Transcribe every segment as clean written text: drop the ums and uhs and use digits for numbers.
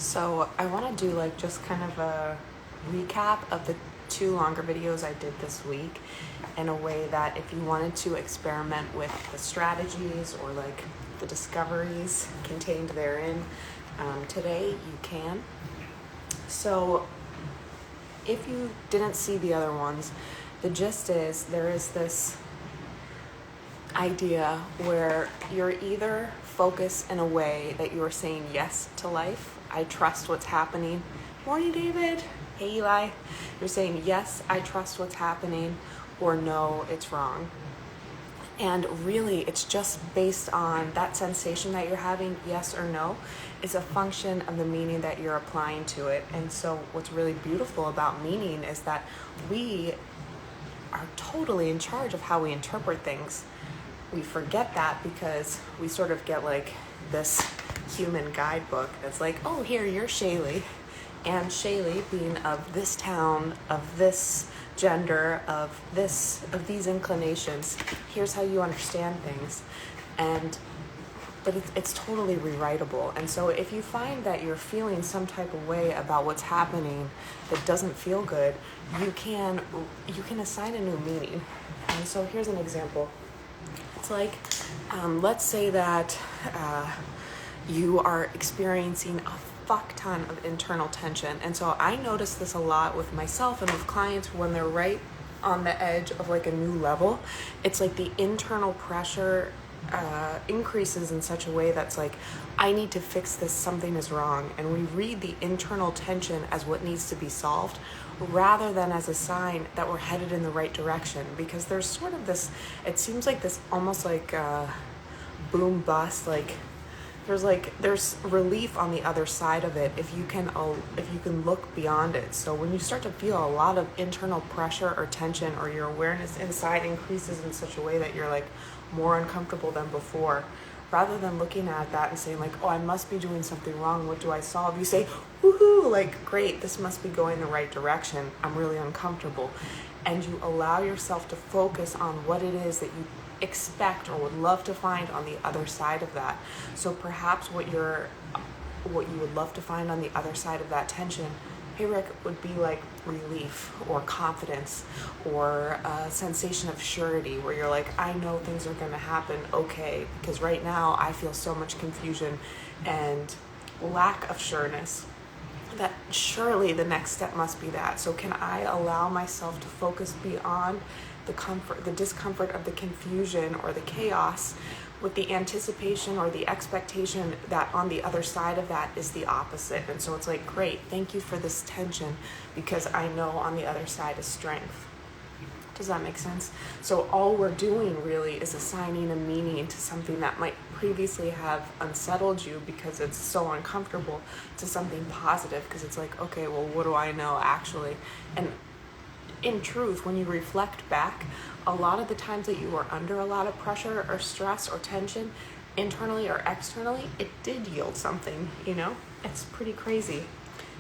So I want to do like just kind of a recap of the two longer videos I did this week in a way that if you wanted to experiment with the strategies or like the discoveries contained therein, today you can. So if you didn't see the other ones, the gist is there is this idea where you're either focused in a way that you're saying yes to life. I trust what's happening. Morning, David. Hey, Eli. You're saying, yes, I trust what's happening, or no, it's wrong. And really, it's just based on that sensation that you're having, yes or no, is a function of the meaning that you're applying to it. And so what's really beautiful about meaning is that we are totally in charge of how we interpret things. We forget that because we sort of get like this human guidebook that's like, oh, here, you're Shaylee. And Shaylee being of this town, of this gender, of these inclinations, here's how you understand things. But it's totally rewritable. And so if you find that you're feeling some type of way about what's happening that doesn't feel good, you can assign a new meaning. And so here's an example. It's like, let's say that you are experiencing a fuck ton of internal tension. And so I notice this a lot with myself and with clients when they're right on the edge of like a new level. It's like the internal pressure increases in such a way that's like, I need to fix this, something is wrong. And we read the internal tension as what needs to be solved rather than as a sign that we're headed in the right direction, because there's sort of this, it seems like this almost like boom bust, like there's relief on the other side of it if you can look beyond it. So when you start to feel a lot of internal pressure or tension, or your awareness inside increases in such a way that you're like more uncomfortable than before, rather than looking at that and saying like, oh, I must be doing something wrong, what do I solve? You say, woohoo, like, great, this must be going the right direction, I'm really uncomfortable. And you allow yourself to focus on what it is that you expect or would love to find on the other side of that. So perhaps what you would love to find on the other side of that tension, hey Rick, would be like relief or confidence or a sensation of surety where you're like, I know things are going to happen okay, because right now I feel so much confusion and lack of sureness that surely the next step must be that. So can I allow myself to focus beyond the discomfort of the confusion or the chaos with the anticipation or the expectation that on the other side of that is the opposite. And so it's like, great, thank you for this tension, because I know on the other side is strength. Does that make sense? So all we're doing really is assigning a meaning to something that might previously have unsettled you because it's so uncomfortable, to something positive, because it's like, okay, well, what do I know actually? And in truth, when you reflect back, a lot of the times that you were under a lot of pressure or stress or tension, internally or externally, it did yield something, It's pretty crazy.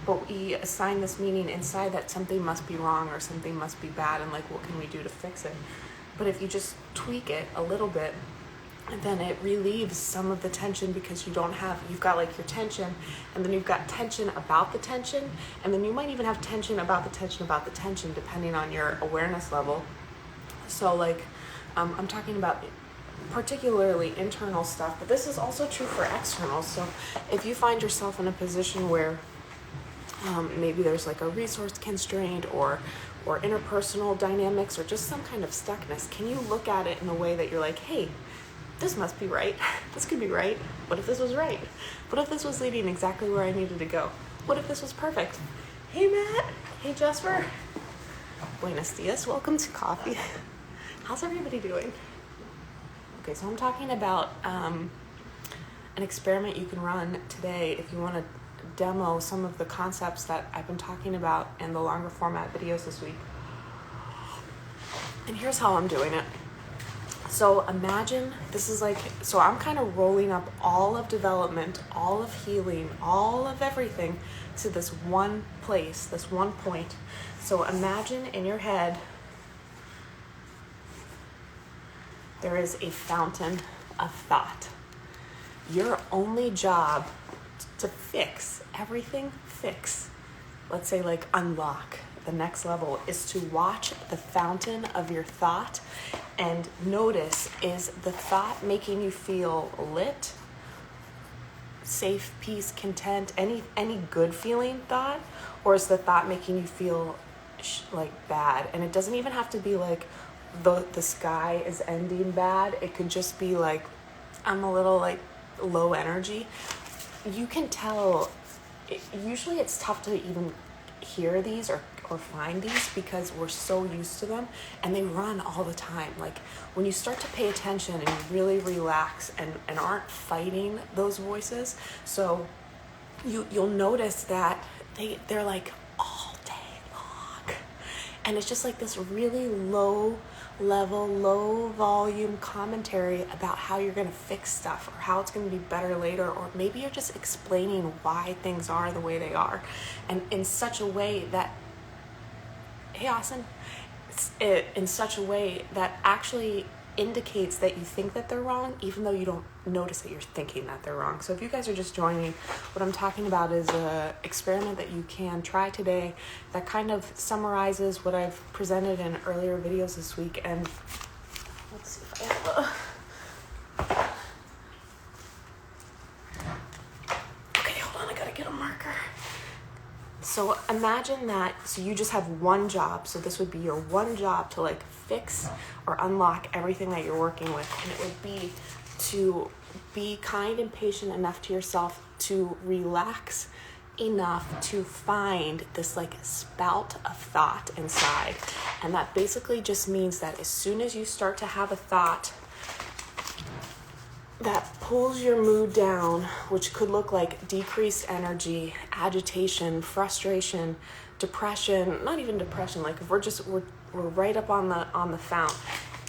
But we assign this meaning inside that something must be wrong or something must be bad, and like, what can we do to fix it? But if you just tweak it a little bit, then it relieves some of the tension, because you've got like your tension, and then you've got tension about the tension, and then you might even have tension about the tension depending on your awareness level. So like, I'm talking about particularly internal stuff, but this is also true for external. So if you find yourself in a position where maybe there's like a resource constraint or interpersonal dynamics or just some kind of stuckness, can you look at it in a way that you're like, hey, this must be right. This could be right. What if this was right? What if this was leading exactly where I needed to go? What if this was perfect? Hey, Matt. Hey, Jasper. Buenos dias. Welcome to coffee. How's everybody doing? Okay, so I'm talking about an experiment you can run today if you want to demo some of the concepts that I've been talking about in the longer format videos this week. And here's how I'm doing it. So imagine I'm kind of rolling up all of development, all of healing, all of everything to this one place, this one point. So imagine in your head, there is a fountain of thought. Your only job to fix everything, let's say like unlock the next level, is to watch the fountain of your thought and notice, is the thought making you feel lit, safe, peace, content, any good feeling thought, or is the thought making you feel like bad? And it doesn't even have to be like the sky is ending bad. It could just be like, I'm a little like low energy. You can tell. Usually it's tough to even hear these or find these because we're so used to them, and they run all the time. Like when you start to pay attention and you really relax and aren't fighting those voices, so you'll notice that they're like all day long, and it's just like this really low level, low volume commentary about how you're going to fix stuff or how it's going to be better later, or maybe you're just explaining why things are the way they are, and in such a way that, hey Austin, in such a way that actually indicates that you think that they're wrong, even though you don't notice that you're thinking that they're wrong. So if you guys are just joining, what I'm talking about is an experiment that you can try today that kind of summarizes what I've presented in earlier videos this week. And let's see if I have okay, hold on, I gotta get a marker. So imagine that, so you just have one job. So this would be your one job to like fix or unlock everything that you're working with. And it would be to be kind and patient enough to yourself to relax enough to find this like spout of thought inside. And that basically just means that as soon as you start to have a thought that pulls your mood down, which could look like decreased energy, agitation, frustration, depression, not even depression, like if we're right up on the fount.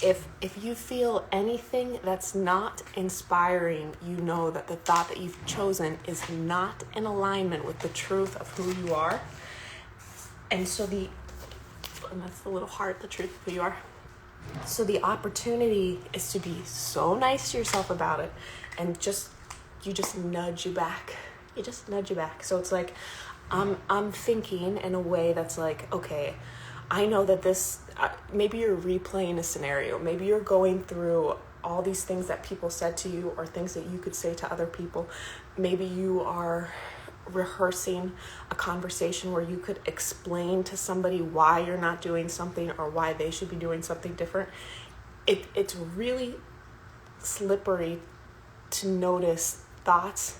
If you feel anything that's not inspiring, you know that the thought that you've chosen is not in alignment with the truth of who you are. And so and that's the little heart, the truth of who you are. So the opportunity is to be so nice to yourself about it, and you just nudge you back. You just nudge you back. So it's like, I'm thinking in a way that's like, okay, I know that this, maybe you're replaying a scenario. Maybe you're going through all these things that people said to you or things that you could say to other people. Maybe you are rehearsing a conversation where you could explain to somebody why you're not doing something or why they should be doing something different. It's really slippery to notice thoughts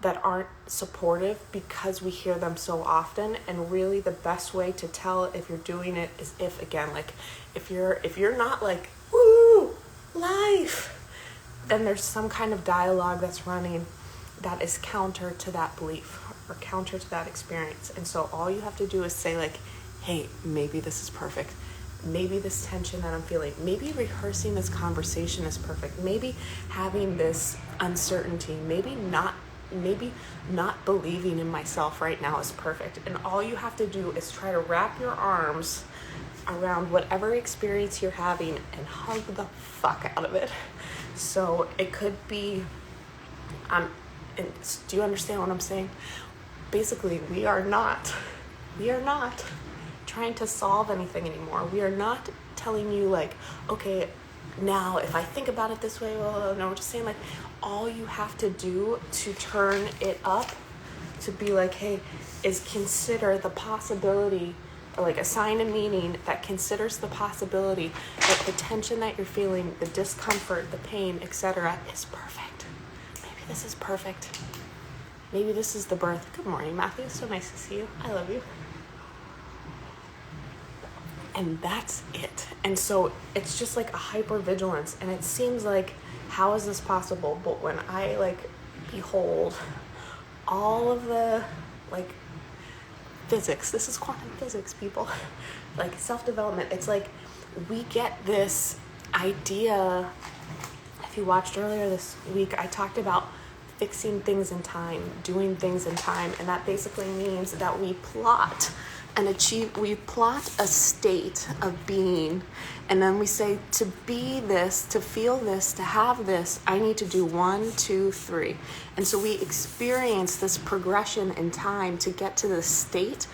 that aren't supportive because we hear them so often. And really the best way to tell if you're doing it is if, again, like if you're not like, woo, life, then there's some kind of dialogue that's running that is counter to that belief or counter to that experience. And so all you have to do is say like, hey, maybe this is perfect. Maybe this tension that I'm feeling, maybe rehearsing this conversation is perfect. Maybe having this uncertainty, maybe not believing in myself right now is perfect. And all you have to do is try to wrap your arms around whatever experience you're having and hug the fuck out of it. So it could be, do you understand what I'm saying? Basically, we are not trying to solve anything anymore. We are not telling you like, okay, now if I think about it this way, well, no, we're just saying like, all you have to do to turn it up, to be like, hey, is consider the possibility, or like assign a meaning that considers the possibility that the tension that you're feeling, the discomfort, the pain, etc. is perfect. Maybe this is perfect. Maybe this is the birth. Good morning, Matthew. So nice to see you. I love you. And that's it. And so it's just like a hypervigilance. And it seems like, how is this possible? But when I like behold all of the like physics, this is quantum physics, people, like self-development, it's like we get this idea. If you watched earlier this week, I talked about fixing things in time, doing things in time. And that basically means that we plot and achieve, we plot a state of being, and then we say, to be this, to feel this, to have this, I need to do 1, 2, 3. And so we experience this progression in time to get to this state.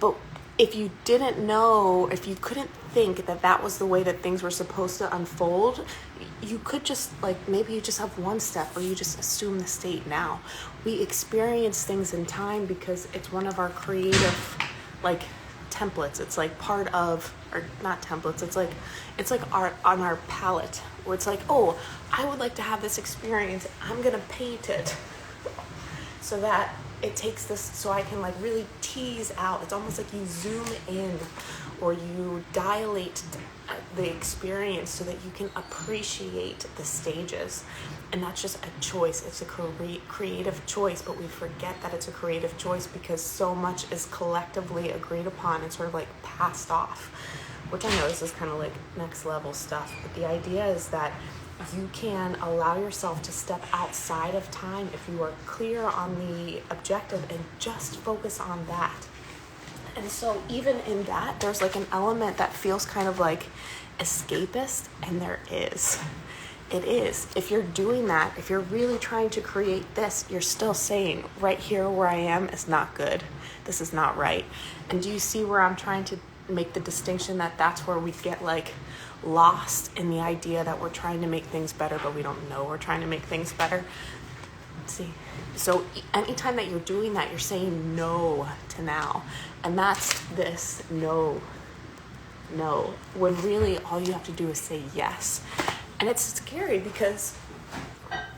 But if you didn't know, if you couldn't think that that was the way that things were supposed to unfold, you could just, like, maybe you just have one step, or you just assume the state now. We experience things in time because it's one of our creative, like, templates. It's like part of, or not templates, it's like art on our palette, where it's like, oh, I would like to have this experience, I'm gonna paint it, so that it takes this, so I can, like, really tease out. It's almost like you zoom in, or you dilate the experience so that you can appreciate the stages. And that's just a choice. It's a creative choice, but we forget that it's a creative choice because so much is collectively agreed upon and sort of, like, passed off, which I know this is kind of like next level stuff, but the idea is that you can allow yourself to step outside of time if you are clear on the objective and just focus on that. And so even in that, there's, like, an element that feels kind of like escapist, and there is. It is. If you're doing that, if you're really trying to create this, you're still saying, right here where I am is not good. This is not right. And do you see where I'm trying to make the distinction, that that's where we get, like, lost in the idea that we're trying to make things better, but we don't know we're trying to make things better? See, so anytime that you're doing that, you're saying no to now, and that's this no, when really all you have to do is say yes. And it's scary because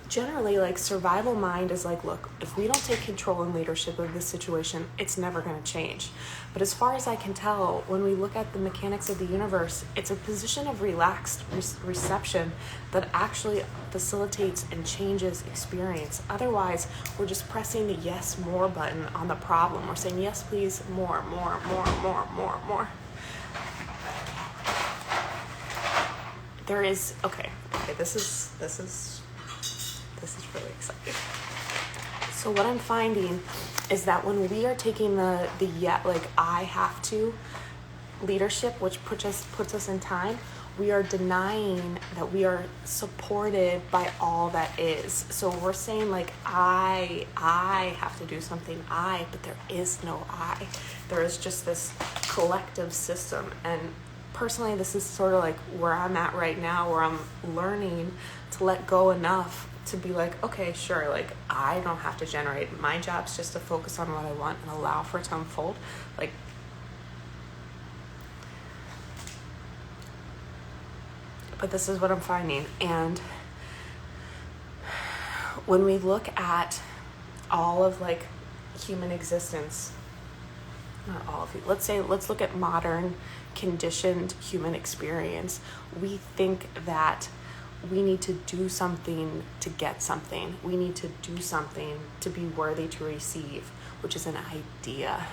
generally, like, survival mind is like, look, if we don't take control and leadership of this situation, it's never going to change. But as far as I can tell, when we look at the mechanics of the universe, it's a position of relaxed reception that actually facilitates and changes experience. Otherwise, we're just pressing the yes, more button on the problem. We're saying, yes, please, more. There is, okay, this is really exciting. So what I'm finding is that when we are taking the like, I have to leadership, which puts us in time, we are denying that we are supported by all that is. So we're saying, like, I have to do something, but there is no I. There is just this collective system. And personally, this is sort of like where I'm at right now, where I'm learning to let go enough to be like, okay, sure, like, I don't have to generate. My job's just to focus on what I want and allow for it to unfold. Like, but this is what I'm finding. And when we look at all of, like, human existence, not all of it, let's look at modern conditioned human experience. We think that we need to do something to get something. We need to do something to be worthy to receive, which is an idea.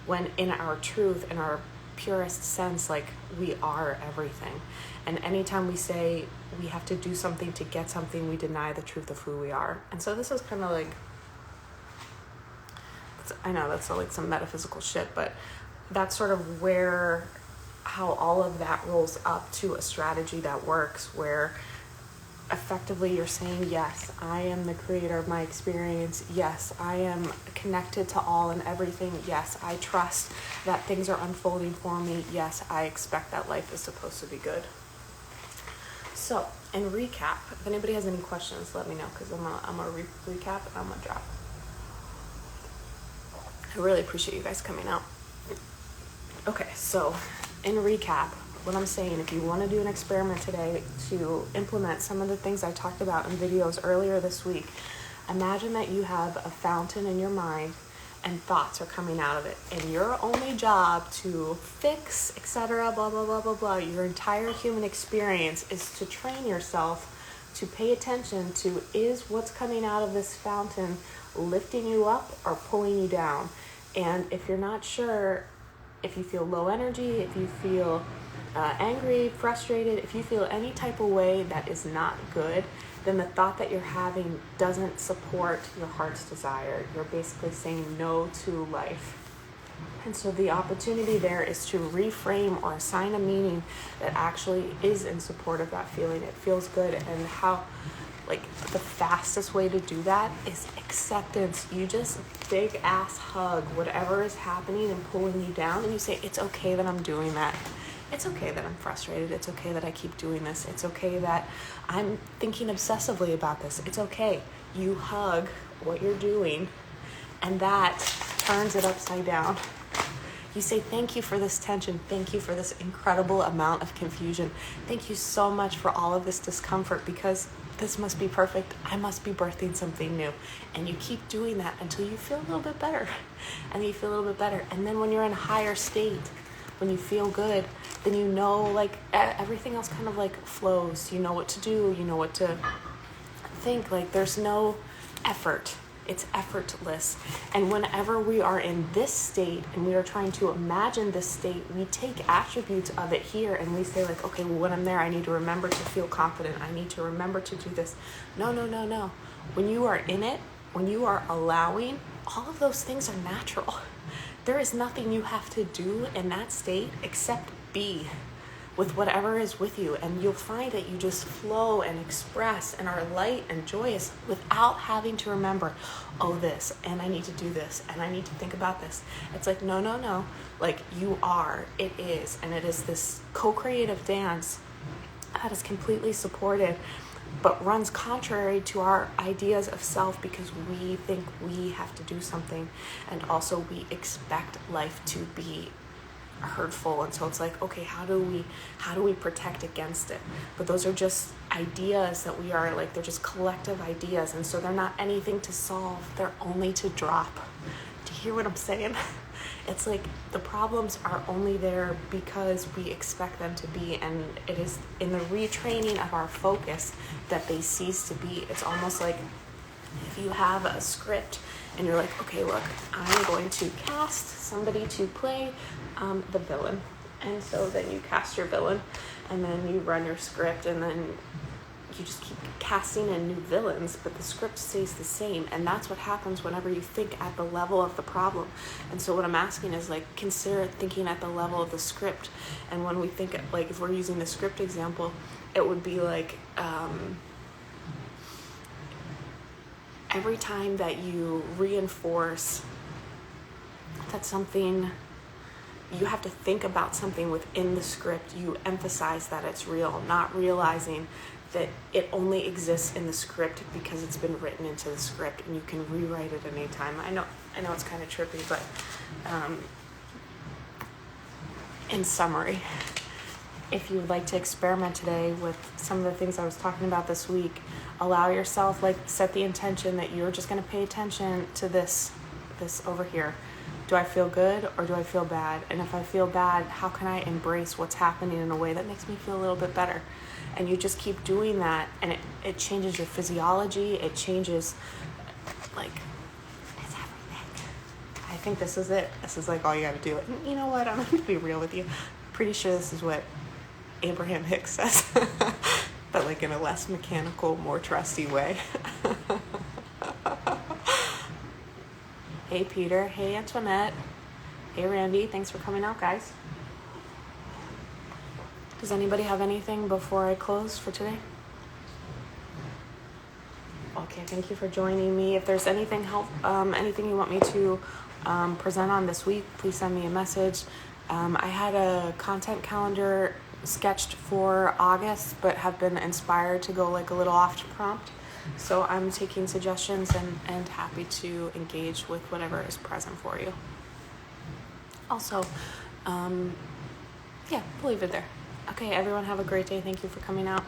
When in our truth, in our purest sense, like, we are everything. And anytime we say we have to do something to get something, we deny the truth of who we are. And so this is kind of like, I know that's like some metaphysical shit, but that's sort of how all of that rolls up to a strategy that works, where effectively you're saying, yes, I am the creator of my experience. Yes, I am connected to all and everything. Yes, I trust that things are unfolding for me. Yes, I expect that life is supposed to be good. So, in recap, if anybody has any questions, let me know, because I'm gonna recap and I'm gonna drop. I really appreciate you guys coming out. Okay, so in recap, what I'm saying, if you want to do an experiment today to implement some of the things I talked about in videos earlier this week, imagine that you have a fountain in your mind and thoughts are coming out of it, and your only job to fix, etc., blah, blah, blah, blah, blah, your entire human experience is to train yourself to pay attention to, is what's coming out of this fountain lifting you up or pulling you down? And if you're not sure, if you feel low energy, if you feel angry, frustrated, if you feel any type of way that is not good, then the thought that you're having doesn't support your heart's desire. You're basically saying no to life. And so the opportunity there is to reframe or assign a meaning that actually is in support of that feeling. It feels good. And how, like, the fastest way to do that is acceptance. You just big ass hug whatever is happening and pulling you down, and you say, it's okay that I'm doing that. It's okay that I'm frustrated. It's okay that I keep doing this. It's okay that I'm thinking obsessively about this. It's okay. You hug what you're doing, and that turns it upside down. You say, thank you for this tension. Thank you for this incredible amount of confusion. Thank you so much for all of this discomfort, because this must be perfect. I must be birthing something new. And you keep doing that until you feel a little bit better. And you feel a little bit better. And then when you're in a higher state, when you feel good, then you know, like, everything else kind of like flows. You know what to do. You know what to think. Like, there's no effort. It's effortless. And whenever we are in this state and we are trying to imagine this state, we take attributes of it here and we say, like, okay, well, when I'm there, I need to remember to feel confident. I need to remember to do this. No. When you are in it, when you are allowing, all of those things are natural. There is nothing you have to do in that state except be with whatever is with you, and you'll find that you just flow and express and are light and joyous without having to remember, oh, this, and I need to do this, and I need to think about this. It's like, no. Like, you are, it is, and it is this co-creative dance that is completely supported, but runs contrary to our ideas of self, because we think we have to do something, and also we expect life to be hurtful. And so it's like, okay, how do we protect against it? But those are just ideas that we are, like, they're just collective ideas, and so they're not anything to solve, they're only to drop. Do you hear what I'm saying? It's like the problems are only there because we expect them to be, and it is in the retraining of our focus that they cease to be. It's almost like if you have a script and you're like, okay, look, I'm going to cast somebody to play the villain. And so then you cast your villain, and then you run your script, and then you just keep casting in new villains, but the script stays the same. And that's what happens whenever you think at the level of the problem. And so what I'm asking is, like, consider thinking at the level of the script. And when we think, like, if we're using the script example, it would be like, every time that you reinforce that something, you have to think about something within the script, you emphasize that it's real, not realizing that it only exists in the script because it's been written into the script, and you can rewrite it at any time. I know it's kind of trippy, but in summary, if you would like to experiment today with some of the things I was talking about this week, allow yourself, like, set the intention that you're just going to pay attention to this over here. Do I feel good or do I feel bad? And if I feel bad, how can I embrace what's happening in a way that makes me feel a little bit better? And you just keep doing that, and it changes your physiology. It changes, like, it's everything. I think this is it. This is, like, all you got to do. And you know what? I'm going to be real with you. Pretty sure this is what Abraham Hicks says, but, like, in a less mechanical, more trusty way. Hey, Peter. Hey, Antoinette. Hey, Randy. Thanks for coming out, guys. Does anybody have anything before I close for today? Okay, thank you for joining me. If there's anything you want me to present on this week, please send me a message. I had a content calendar sketched for August, but have been inspired to go, like, a little off prompt. So I'm taking suggestions and happy to engage with whatever is present for you. Also, we'll leave it there. Okay, everyone have a great day. Thank you for coming out.